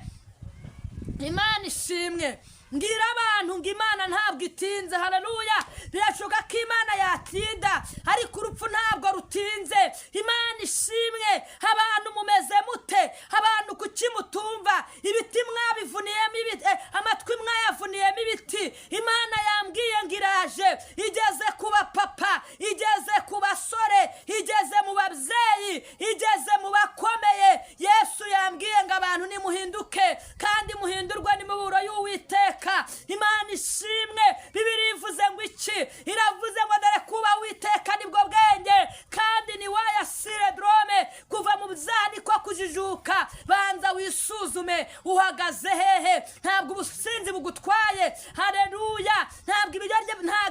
Imana ishimwe. Ngira abantu ngo Imana ntabwo itinze, haleluya. Birashoboka ko Imana yatinda ariko urupfu ntabwo rutinze. Imana ishimwe. Abantu mumeze mute? Abantu kuki mutumva? Ibiti mwabivuniyemo ibiti, amatwi mwayavuniyemo ibiti. Imana yambwiye ngo iraje, igeze ku bapapa, igeze ku basore, igeze mu babyeyi, igeze mu bakomeye. Yesu yambwiye ngo abantu nimuhinduke kandi muhindurwe n'imiburo y'Uwiteka. Imana ishimwe. Bibiliya ivuze ngo iki? Iravuze ngo dore kubaha Uwiteka nibwo bwenge, kandi ni wayasire drome. Kuva mu byaha niko kujijuka. Banza wisuzume uhagaze hehe. Ntabwo ubusinzi bugutwaye, haleluya. Ntabwo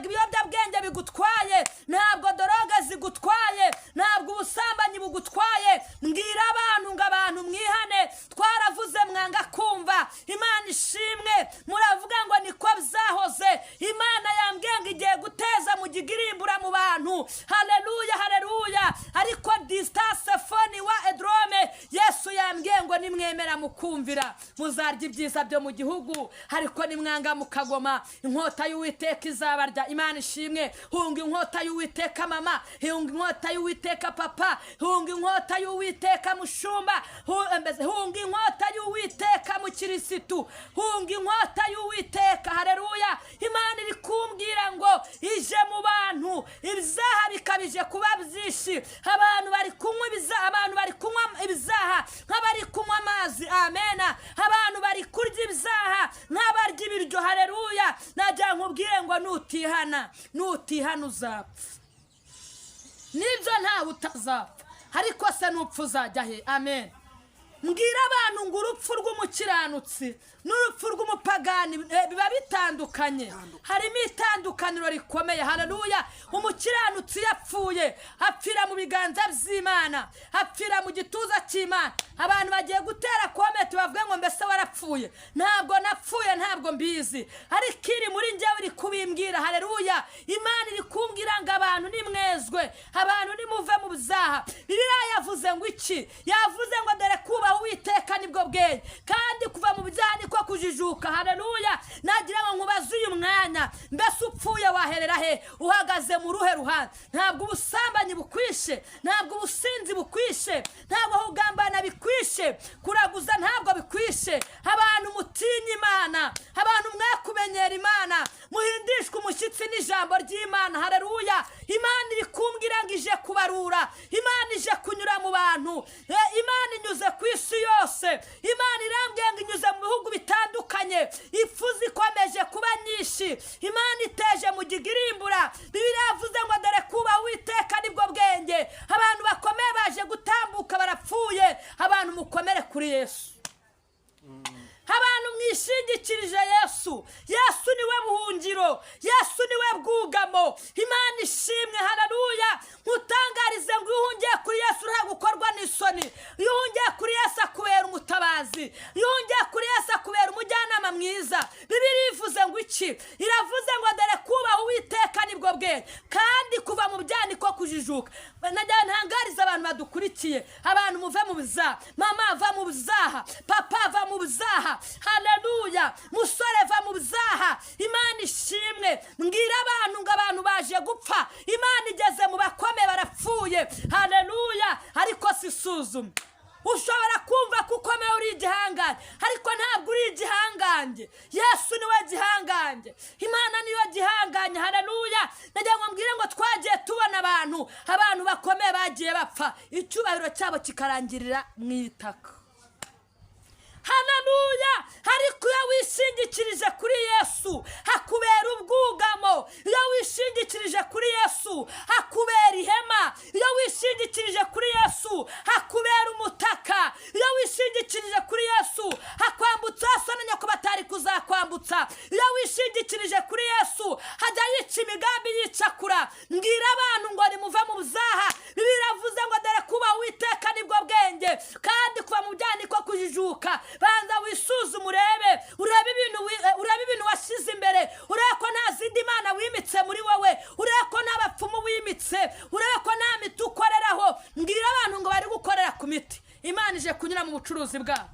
ibiyobyabwenge bigutwaye, ntabwo doroga zigutwaye, ntabwo ubusambanyi bugutwaye. Mbwira abantu ngo abantu mwihane. Twaravuze mwanga kumva. Imana ishimwe. Muravuga ngo niko byahoze. Imana yambwiye ngo igiye guteza mu gigirimbura mu bantu, haleluya, haleluya. Ariko distance phone wa edrome, Yesu yambwiye ngo nimwemera mukumvira muzarya ibyiza byo mu gihugu, ariko nimwanga mukagoma inkota y'Uwiteka izabarya. Imana ishimwe. Hunga inkota y'Uwiteka mama, hunga inkota y'Uwiteka papa, hunga inkota y'Uwiteka mushumba, hunga inkota y'Uwiteka mukirisitu, hunga inkota y'Uwiteka. Haleluya. Imana iri kumbwira ngo ije mu bantu ibyaha bikabije kuba byinshi, abantu bari kunywa ibyaha nk'abari kunywa amazi. Amena. Abantu bari kurya ibyaha nk'abarya ibiryo. Haleluya. Najya nkubwire ngo nutihana uzapfa. Nibyo ntawe utazapfa, ariko se nupfa uzajya he? Amen. Mbwira abantu ngo urupfu rw'umukiranutsi n'urupfu rw'umupagani biba bitandukanye, harimo itandukaniro rikomeye. Haleluya. Umukiranutsi yapfuye apfira mu biganza by'Imana, apfira mu gituza cy'Imana. Abantu bagiye gutera komete bavuga ngo mbese warapfuye. Ntabwo napfuye, ntabwo mbizi, ariko iri muri njyewe iri kubimbwira. Haleluya. Imana iri kumbwira ngo abantu nimwezwe, abantu nimuve mu byaha. Bibiliya yavuze ngo iki? Yavuze ngo dore kubaha Uwiteka nibwo bwenge, kandi kuva mu byaha niko kujijuka. Haleluya. Nagira ngo nkubaze uyu mwanya, mbese upfuye waherera he? Uhagaze mu ruhe ruhande? Ntabwo ubusambanyi bukwishe, ntabwo ubusinzi bukwishe, ntabwo kugambana bikwishe, kuraguza ntabwo bikwishe. Abantu mutinye Imana, abantu mwakumenyera Imana, muhindishwe umushyitsi n'ijambo ry'Imana. Haleluya. Imana iri kumbwira ngo ije kubarura, Imana ije kunyura mu bantu, Imana inyuze ku isi yose. Imana irambwiye ngo inyuze mu bihugu bitandukanye, ipfu zikomeje kuba nyinshi, Imana iteje mu gigirimbura. Bibiliya yavuze ngo dore kubaha Uwiteka nibwo bwenge. Abantu bakomeye baje gutambuka barapfuye, abantu mukomere kuri Yesu. Abantu mwishingikirije Yesu. Yesu niwe buhungiro, Yesu niwe bwugamo. Imana ishimwe. Haleluya. Nkutangarize ngo uhungiye kuri Yesu nta gukorwa n'isoni. Uhungiye kuri Yesu akubera umutabazi, uhungiye kuri Yesu akubera umujyanama mwiza. Bibiliya ivuze ngo iki? Iravuze ngo dore kubaha Uwiteka nibwo bwenge, kandi kuva mu byaha niko kujijuka. Ntangariza abantu badukurikiye, abantu muve mu byaha. Mama va mu byaha, papa va mu byaha. Haleluya. Musore va mu byaha. Imana ishimwe. Mbwira abantu ngo abantu baje gupfa, Imana igeze mu bakome barapfuye. Haleluya. Ariko sisuzume. Ushobora kumva ko ukomeye uri igihangange, ariko ntabwo uri igihangange. Yesu niwe gihangange, Imana niyo gihanganye. Haleluya. Najya ngo mbwire ngo twagiye tubona abantu bakomeye bagiye bapfa, icyubahiro cyabo kikarangirira mu itaka. Haleluya. Ariko iyo wishingikirije kuri Yesu hakubera ubwugamo, iyo wishingikirije kuri Yesu hakubera ihema, iyo wishingikirije kuri Yesu hakubera umutaka, iyo wishingikirije kuri Yesu hakwambutsa so na nyoko batari kuzakwambutsa, iyo wishingikirije kuri Yesu hajya yica imigambi yicakura. Mbwira abantu ngo nimuve mu byaha. Bibiliya iravuze ngo dore kubaha Uwiteka nibwo bwenge, kandi kuva mu byaha niko kujijuka. Banza wisuzume urebe ibintu washyize imbere, urebe ko nta zindi mana wimitse muri wowe, urebe ko nta bapfumu wimitse, urebe ko nta miti ukoreraho. Mbwira abantu ngo bari gukorera ku miti. Imana ije kunyura mu bucuruzi bwabo.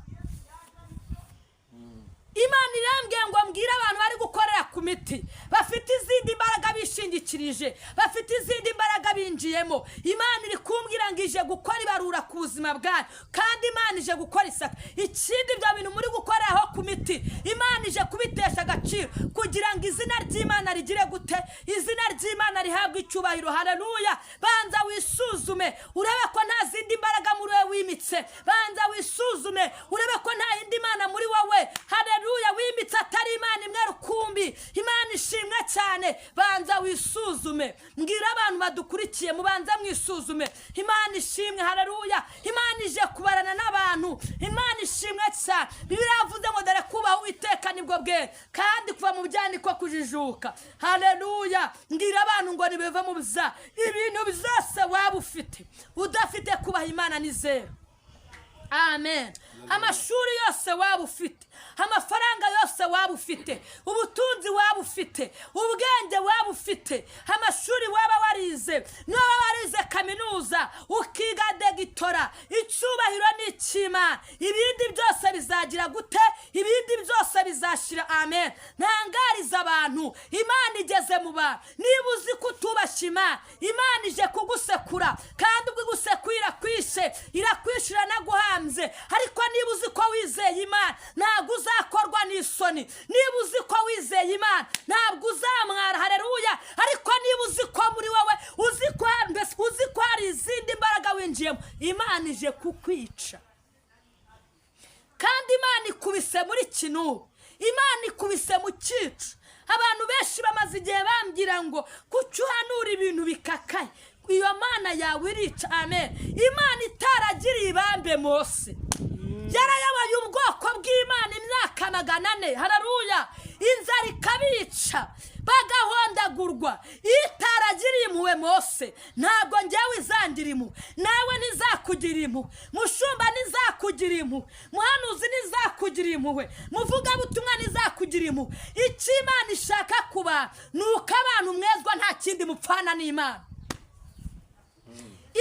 Imana irambwiye ngo mbwira abantu bari gukorera ku miti, bafite izindi mbaraga bishingikirije, bafite izindi mbaraga binjiyemo. Imana iri kumbwira ngo ije gukora ibarura ku buzima bwanyu, kandi Imana ije gukora isaka. Ikindi ibyo bintu muri gukoreraho ku miti, Imana ije kubitesha agaciro kugira ngo izina ry'Imana rigire gute? Izina ry'Imana rihabwe icyubahiro. Haleluya. Banza wisuzume urebe ko nta zindi mbaraga muri wowe wimitse. Banza wisuzume urebe ko nta yindi mana muri wowe. Haleluya. Wimitse atari Imana imwe rukumbi. Imana ishimwe cyane. Banza wisuzume. Mbwira abantu badukurikiye mubanza mwisuzume. Imana ishimwe. Haleluya. Imana ije kubarana n'abantu. Imana ishimwe cyane. Bibiliya yavuze ngo dore kubaha Uwiteka nibwo bwenge, kandi kuva mu byaha niko kujijuka. Haleluya. Mbwira abantu ngo nibeva mu byaha. Ibintu byose waba ufite udafite kubaha Imana ni zero. amen. Amashuri yose waba ufite, amafaranga yose waba ufite, ubutunzi waba ufite, ubwenge waba ufite, amashuri waba warize, niba warize kaminuza ukiga degitora, icyubahiro ni icy'Imana. Ibindi byose bizagira gute? Ibindi byose bizashira. Amen. Ntangariza abantu, Imana igeze mu bantu. Niba uzi ko utubashye Imana, Imana ije kugusekura, kandi ubwo igusekuye irakwishira naguhambye. Ariko niba uzi ko wizeye Imana, ntabwo uzakorwa n'isoni. Niba uzi ko wizeye Imana, ntabwo uzamwara. Haleluya. Ariko niba uzi ko muri wowe uzi ko hari izindi mbaraga winjiyemo, Imana ije kukwica. Kandi Imana ikubise muri kinu, Imana ikubise mu cyicu. Abantu benshi bamaze igihe bambwira ngo kuki uhanura ibintu bikakaye, iyo Mana yawe irica. Amen. Imana itaragiriye ibambe Mose, yarayabaye ubwoko bw'Imana imyaka 400. Haleluya. Inzara ikabica bagahondagurwa. Itaragiriye impuhwe Mose, ntabwo njyewe izangira impuhwe, nawe ntizakugira impuhwe, mushumba ntizakugira impuhwe, muhanuzi ntizakugira impuhwe, muvugabutumwa ntizakugira impuhwe. Icyo Imana ishaka kuba ni uko abantu mwezwa, nta kindi mupfana n'Imana.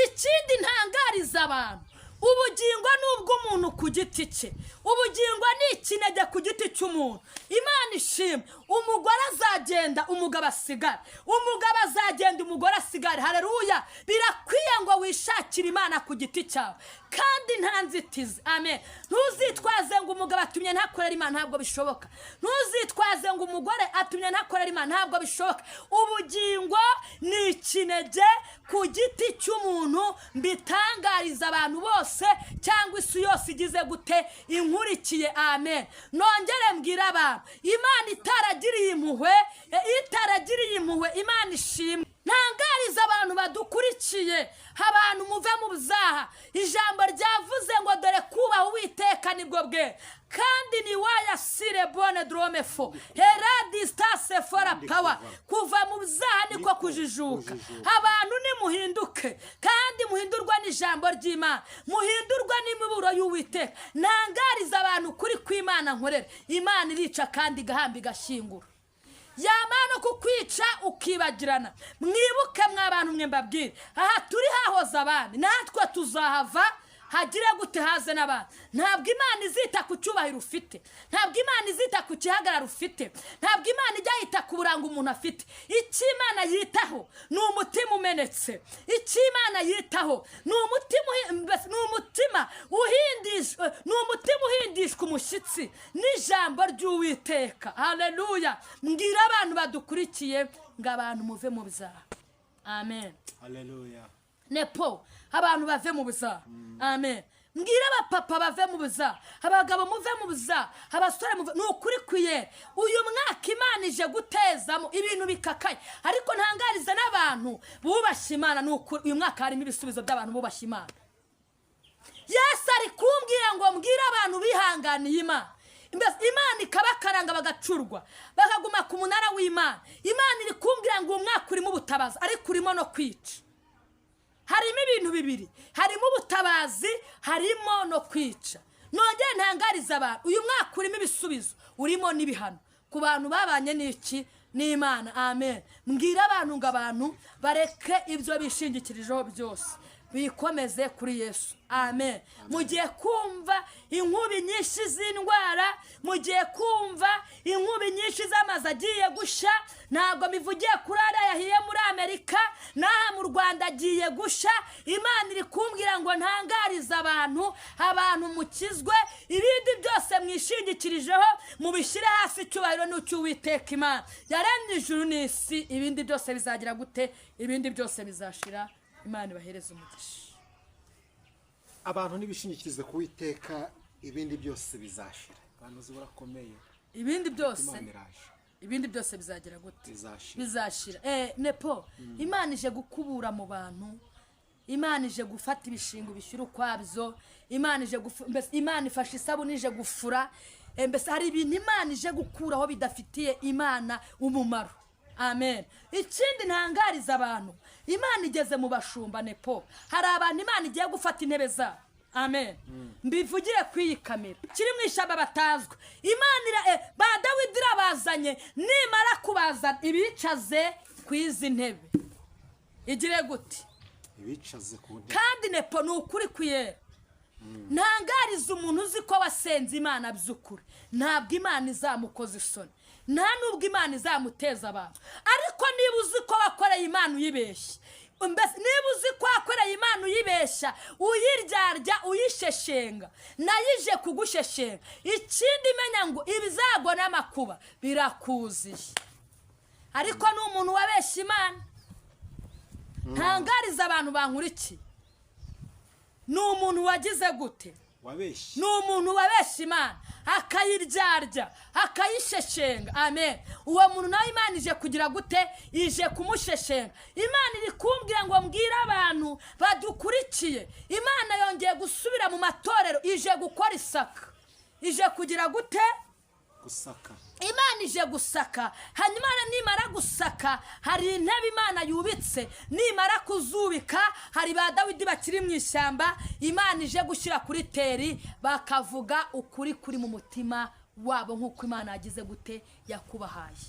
Ikindi ntangariza abantu, ubugingo ni ubw'umuntu ku giti cye. Ubugingo ni ikinege ku giti cy'umuntu. Imana ishimwe, umugore azagenda umugabo asigare, umugabo azagenda umugore asigare. Haleluya. Birakwiye ngo wishakire Imana ku giti cyawe, kandi nta nzitizi. Amen. Ntuzitwaze ngo umugabo atumye ntakorera Imana, ntabwo bishoboka. Ntuzitwaze ngo umugore atumye ntakorera Imana, ntabwo bishoboka. Ubugingo ni ikinege ku giti cy'umuntu. Mbitangariza abantu bose, cyangwa isi yose igize gute inkurikiye. Amen. Nongere mbwira abantu, Imana itaragiriye impuhwe, Imana ishimwe. Ntangariza abantu badukurikiye, abantu muve mu byaha. Ijambo ryavuze ngo dore kubaha Uwiteka nibwo bwe, kandi ni waya sire bone drome fo heradistase fora power. Kuva mu byaha niko kujijuka. Abantu nimuhinduke, kandi muhindurwa n'ijambo ry'Imana, muhindurwa n'imiburo y'Uwiteka. Ntangariza abantu kuri kw'Imana nkorera. Imana irica kandi igahamba igashingura. Yamana kukwica ukibagirana. Mwibuke mw'abantu mwe mbabwire, aha turi hahoze abandi, natwe tuzahava hagire gute haze n'abandi. Ntabwo Imana izita ku cyubahiro ufite, ntabwo Imana izita ku kihagararo ufite, ntabwo Imana ijya yita ku buranga umuntu afite. Icyo Imana yitaho ni umutima umenetse. Icyo Imana yitaho ni umutima uhindishwa umushyitsi n'ijambo ry'Uwiteka. Haleluya. Mbwira abantu badukurikiye ngo abantu muve mu byaha. Amen. Haleluya. Nepo abantu bave mu byaha. Amen. Mbwira abapapa bave mu byaha, abagabo muve mu byaha, abasore muve. Ni ukuri kwiye uyu mwaka Imana ije gutezamo ibintu bikakaye. Ariko ntangariza n'abantu bubashye Imana, ni ukuri uyu mwaka harimo ibisubizo by'abantu bubashye Imana. Yesu ari kumbwira ngo mbwira abantu bihanganiye Imana. Imana ikabakaranga bagacurwa, bakaguma ku munara w'Imana. Imana iri kumbwira ngo umwaka urimo ubutabazi, ariko urimo no kwica. Harimo ibintu bibiri, harimo ubutabazi, harimo no kwica. Nongere ntangariza abantu, uyu mwaka urimo ibisubizo, urimo n'ibihano ku bantu babanye n'iki n'Imana. Amen. Mbwira abantu ngo abantu bareke ibyo bishingikirijeho byose, bikomeze kuri Yesu. Amen. Mugiye kumva inkubi nyinshi z'indwara, mugiye kumva inkubi nyinshi z'amazi agiye gusha. Ntabwo mivugiye kuri ariya yahiye muri Amerika, n'aha mu Rwanda agiye gusha. Imana iri kumbwira ngo ntangariza abantu mukizwe, ibindi byose mwishingikirijeho mubishyire hasi. Icyubahiro ni icy'Uwiteka Imana yaremye ijuru n'isi. Ibindi byose bizagira gute? Ibindi byose bizashira. Imana ibahereze umugisha. Abantu nibishingikirize ku Uwiteka, ibindi byose bizashira. Abantu ziburakomeye, ibindi byose bizagira gute? Bizashira. Nepo Imana ije gukubura mu bantu, Imana ije gufata ibishingo bishyira ukwabyo, Imana ifashe isabune ije gufura. Mbese hari ibintu Imana ije gukuraho bidafitiye Imana umumaro. Amen. Ikindi ntangariza abantu, Imana igeze mu bashumba. Nepo hari abantu Imana igiye gufata intebe zabo. amen mbivugire ku iyi kamera kiri mu ishyamba batazwa imana ba Dawidi irabazanye nimara kubazana ibicaze ku izi ntebe igire gute ibicaze ku ntebe kandi nepo ni ukuri kuyera ntangariza umuntu uzi ko wasenze imana by'ukuri ntabwo imana izamukoza isoni nta nubwo imana izamuteza abantu ariko niba uzi ko wakoreye imana uyibeshye niba uzi ko wakoreye imana uyibeshya uyiryarya uyisheshenga nayo ije kugusheshenga ikindi menya ngo ibizago n'amakuba birakuziye ariko ni umuntu wabeshya imana ntangariza abantu bankurikiye ni umuntu wagize gute wabeshye ni umuntu wabeshya imana akayiryarya akayisheshenga amen uwo muntu nawe imana ije kugira gute ije kumusheshenga imana iri kumbwira ngo mbwire abantu badukurikiye imana yongeye gusubira mu matorero ije gukora isaka ije kugira gute gusaka imana ije gusaka hanyuma nimara gusaka hari intebe imana yubitse nimara kuzubika hari ba Dawidi bakiri mu ishyamba imana ije gushyira kuri teri bakavuga ukuri kuri mu mutima wabo nk'uko imana yagize gute yakubahaye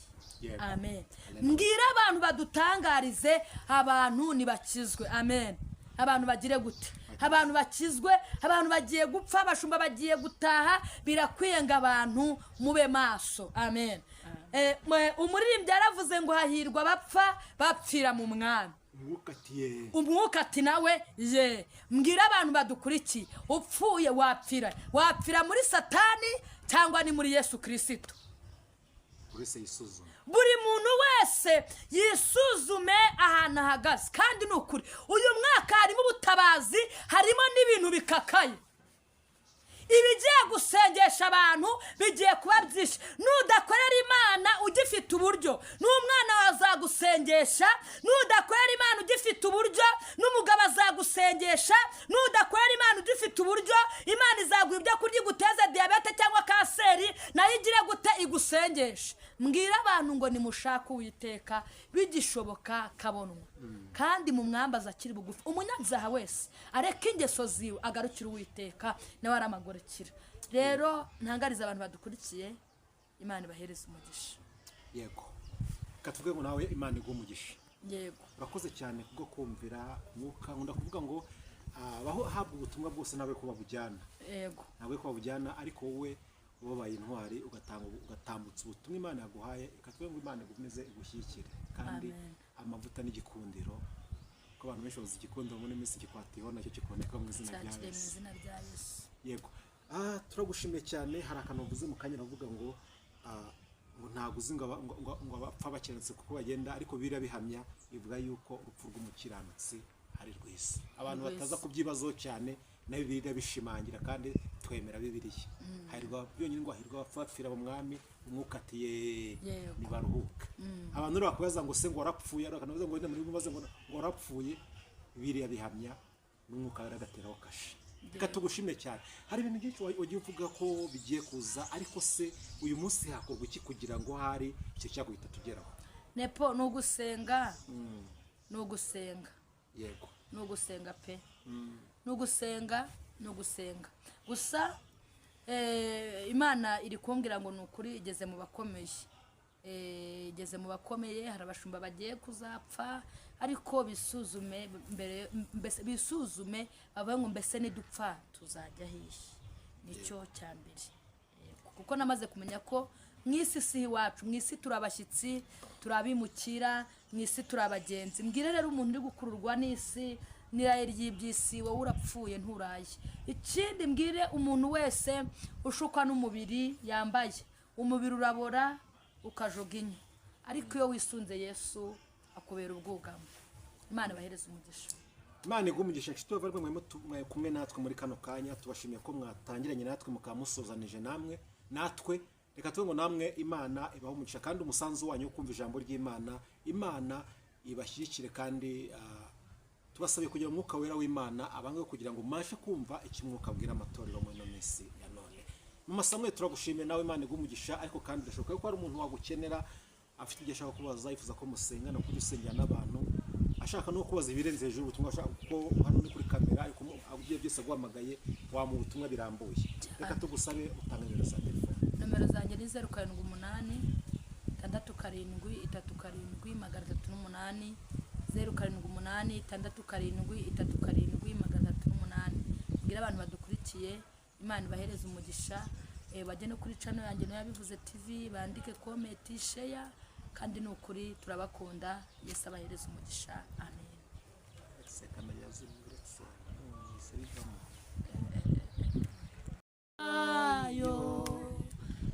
amen mbwira abantu badutangarize abantu nibakizwe amen abantu bagire gute abantu bakizwe abantu bagiye gupfa abashumba bagiye gutaha birakwiye ngo abantu mube maso amen umuririmbyi yaravuze ngo hahirwa bapfa bapfira mu mwami umwuka ati nawe ye mbwira abantu badukurikiye upfuye wapfira muri satani cyangwa ni muri Yesu Kristo buri muntu wese yisuzume ahantu ahagaze kandi ni ukuri uyu mwaka harimo ubutabazi harimo n'ibintu bikakaye ibigiye gusengesha abantu bigiye kuba byinshi nudakorera imana ugifite uburyo n'umwana wazagusengesha nudakorera imana ugifite uburyo n'umugabo azagusengesha nudakorera imana ugifite uburyo imana izaguha ibyo kurya iguteze diyabete cyangwa kanseri nayo igire gute igusengesha mbwira abantu ngo nimushake Uwiteka bigishoboka kabonwa kandi mu mwambaza akiri bugufi umunyabyaha wese areka ingeso ziwe agarukira Uwiteka nawe aramagorokira rero ntangariza abantu badukurikiye imana ibahereza umugisha yego katuvuge ngo nawe imana iguha umugisha yego urakoze cyane kubwo kumvira mwuka nkunda kuvuga ngo habwa ubutumwa bwose nawe ko babujyana yego nawe ko babujyana ariko wowe wabaye intwari ugatambutsa ubutumwa imana yaguhaye ikatubwira ngo imana igumeze igushyigikire kandi amavuta n'igikundiro ko abantu benshi bazi igikundiro muri minsi gikwatiho nacyo kikuboneka mu izina rya Yesu yego turagushimiye cyane hari akantu uvuze mu kanya navuga ngo ntabwo uzi ngo abapfa bakerenetse kuko bagenda ariko birabihamya bivuga yuko urupfu rw'umukiranutsi ari rwiza abantu bataza kubyibazo cyane nayo Bibiliya bishimangira kandi twemera Bibiliya hahirwa byonyine ngo hahirwa abapfira mu mwami umwuka ati nibaruhuka abantu rero bakubaza ngo se ngo warapfuye akanavuze ngo wenda muri bibaze ngo warapfuye Bibiliya bihamya n'umwuka waragateraho kashe reka tugushime cyane hari ibintu byinshi wagiye uvuga ko bigiye kuza ariko se uyu munsi hakorwa iki kugira ngo hari icyo cyaguhita tugeraho nepo no gusenga no gusenga yego no gusenga pe no gusenga gusa imana iri kumbwira ngo nukuri igeze mu bakomeye igeze mu bakomeye hari abashumba bagiye kuzapfa ariko bisuzume mbere bisuzume bavuga ngo mbese nidupfa tuzajya hehe nicyo cya mbere kuko namaze kumenya ko mwisi si iwacu mwisi turabashyitsi turabimukira mwisi turabagenzi mbwire rero umuntu uri gukururwa n'isi n'iraye ry'ibyisi wowe urapfuye nturaye ikindi mbwire umuntu wese ushukwa n'umubiri yambaye umubiri urabora ukajoginya ariko iyo wisunze Yesu akubera ubwugamo imana bahereza umugisha imana igumugisha nshuti bavandimwe mwe kumwe natwe muri kano kanya tubashimiye ko mwatangiranye natwe mukamusozanije natwe reka tuvuge ngo namwe imana ibaho umugisha kandi umusanzu wanyu wo kumva ijambo ry'imana imana ibashyigikire kandi tubasabiye kugira umwuka wera w'imana abange kugira ngo umashe kumva icyo umwuka abwira amatorero muri ino minsi ya none mu masamwe turagushimiye nawe imana igumugisha ariko kandi birashoboka ko hari umuntu wagukenera afite ibyo ashaka kubaza yifuza ko musengana kujya usengera n'abantu ashaka no kubaza ibirenze hejuru ubutumwa ashaka kuko hano ni kuri kamera ariko agiye byose guhamagaye wa mu butumwa birambuye. Reka tugusabe utanga nimero za telefone. Nomero zanjye ni 078 6karindwi 3karindwi 078 6karindwi 3karindwi 308. Abantu badukurikiye Imana ibahereza umugisha, bajye no kuri channel yanjye nayo yabivuze TV, bandike comment, share, kandi nukuri turabakunda. Yesu abahereza umugisha. Amen. Ayo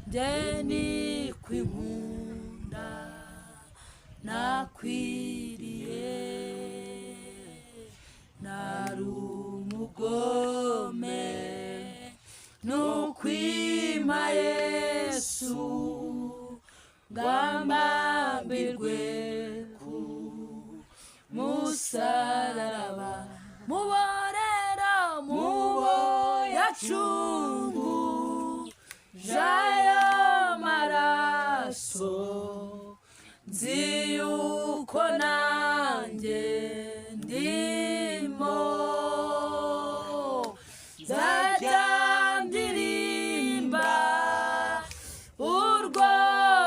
deni kwinkunda nakwiriye narumugome nukwima Yesu ngambambirwe ku musaraba muborera mubo yacungu jayo maraso nzi yuko nanjye ndimo zajya ndirimba urwo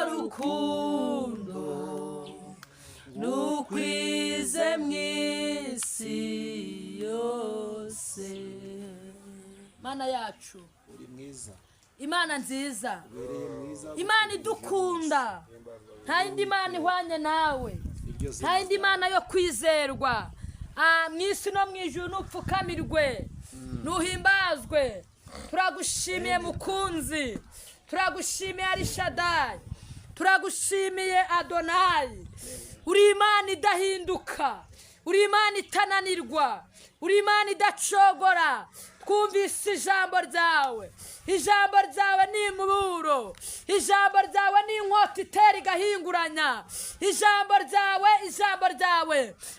rukundo nukwize mw'isi yose. Mana yacu uri mwiza, Imana nziza, mwiza, Imana idukunda, nta yindi Mana ihwanye nawe, nta yindi Mana yo kwizerwa. Mw'isi no mw'ijuru nupfukamirwe, nuhimbazwe. Turagushimiye mukunzi, turagushimiye Arishadai, turagushimiye Adonai. Uri Imana idahinduka, uri Imana itananirwa, uri Imana idacogora. Twumvise ijambo ryawe, ijambo ryawe ni imuburo, ijambo ryawe ni inkota itera igahinguranya, ijambo ryawe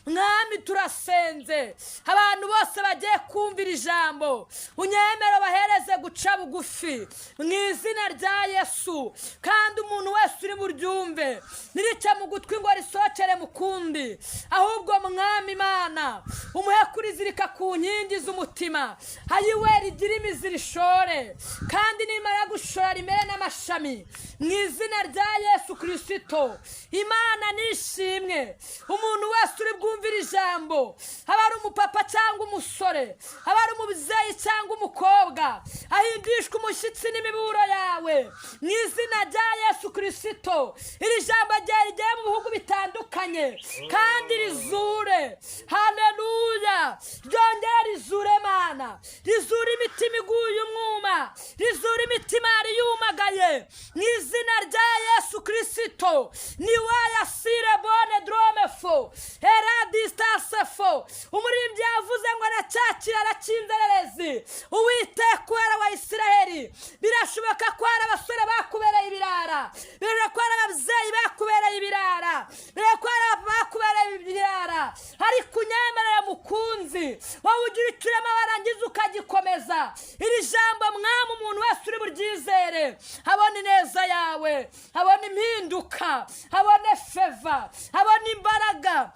Mwami turasenze abantu bose bagiye kumvira ijambo, unyemere bahereze guca bugufi mu izina rya Yesu, kandi umuntu wese uri buryumve nirice mu gutwi ngo risokere mu kundi, ahubwo Mwami Imana umuhe kurizirika ku nkingi z'umutima, ayiwe rigira imizi rishore, kandi nimara gushora rimere n'amashami mu izina rya Yesu Kristo. Imana nishimwe, umuntu wese uri bwumvira ijambo, aba ari umupapa cyangwa umusore, aba ari umubyeyi cyangwa umukobwa, ahindishwe umushyitsi n'imiburo yawe mu izina rya Yesu Kristo. Iri jambo rigiye mu bihugu bitandukanye kandi rizure, haleluya, ryongere rizure Mana, rizura imitima iguye umwuma, rizura imitima yari yumagaye mu izina rya Yesu Kristo. Niwe yasire bone dromefo eradistasefo, umurimbyi yavuze ngo aracyakira aracyinzererezi. Uwiteka wera wa Isiraheli, birashoboka ko hari abasore bakubereye ibirara, birashoboka ko hari ababyeyi bakubereye ibirara, birashoboka ko hari bakubereye ibirara, ariko unyemerere mukunzi wowe ugira icyurema warangiza ukagikomeza. Iri jambo Mwami umuntu wese uri buryizere abone neza yawe, abone impinduka, abone feva, abone imbaraga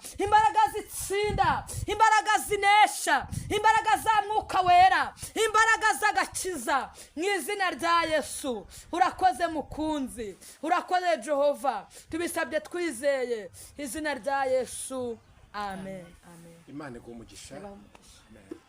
zitsinda, imbaraga zinesha, imbaraga za Mwuka Wera, imbaraga z'agakiza mu izina rya Yesu. Urakoze mukunzi, urakoze Jehova, tubisabye twizeye izina rya Yesu. Amen. Imana iguhe umugisha. Amen.